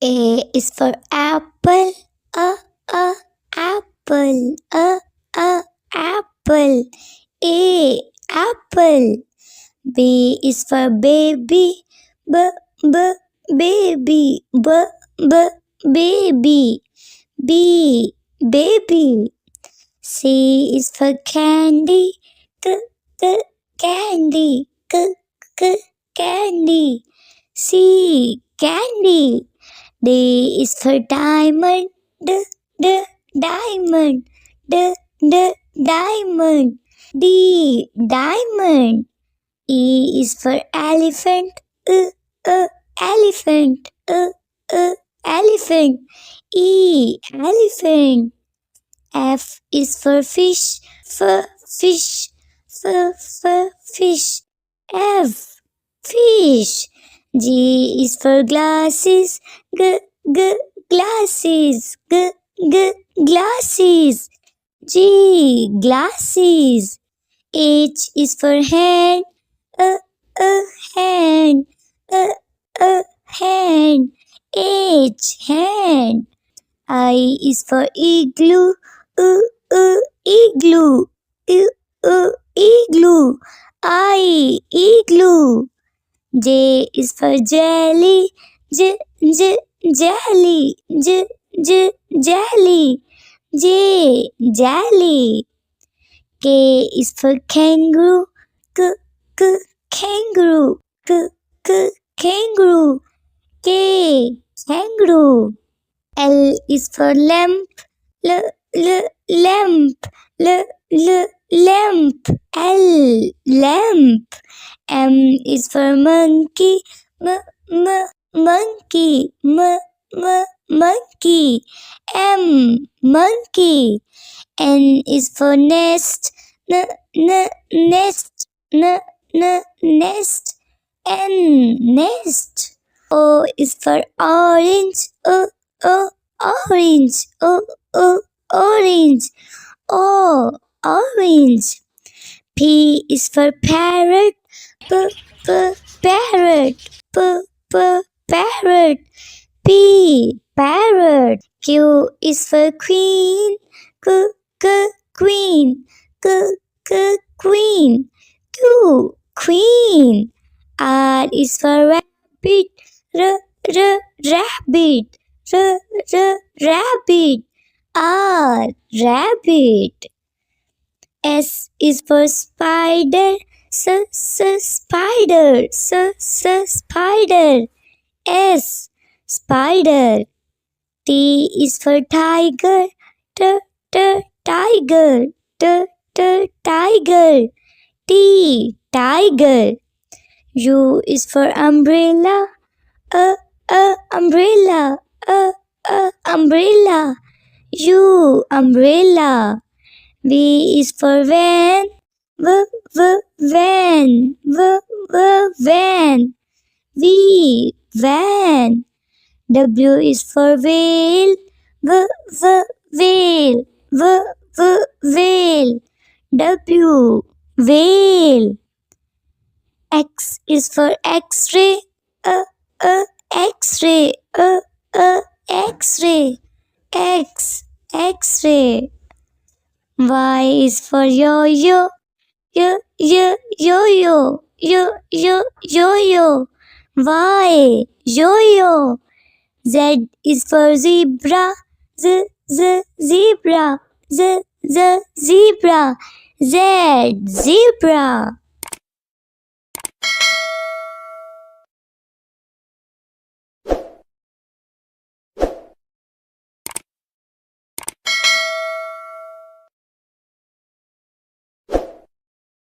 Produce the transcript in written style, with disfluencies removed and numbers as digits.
A is for apple, a apple, a apple. A apple. B is for baby, b baby, b baby. B baby. C is for candy, c candy, candy. C candy. D is for diamond, d diamond, d diamond. D diamond. E is for elephant, elephant, elephant. E elephant. F is for fish, fish, fish. F fish. G is for glasses, glasses, glasses. G glasses. H is for hand, hand, hand. H hand. I is for igloo, igloo, igloo. I igloo. J is for jelly, jelly, jelly. J jelly. K is for kangaroo, kangaroo, kangaroo. K kangaroo. L is for lamp, lamp, lamp. L lamp. M is for monkey, monkey, monkey. M monkey. N is for nest, nest, nest. N nest. O is for orange, orange, orange. O orange. P is for parrot, parrot, parrot. P parrot. Q is for queen, queen, queen. Q queen. R is for rabbit, rabbit, rabbit. R rabbit. S is for spider, spider, spider. S spider. T is for tiger, tiger, tiger. T tiger. U is for umbrella, umbrella, umbrella. U umbrella. V is for van, van, van. V van. W is for whale, whale, whale. W whale. X is for X-ray, X-ray, X-ray. X X-ray. Y is for yo-yo, yo-yo, yo-yo. Y yo-yo. Z is for zebra, zebra, zebra. Z zebra.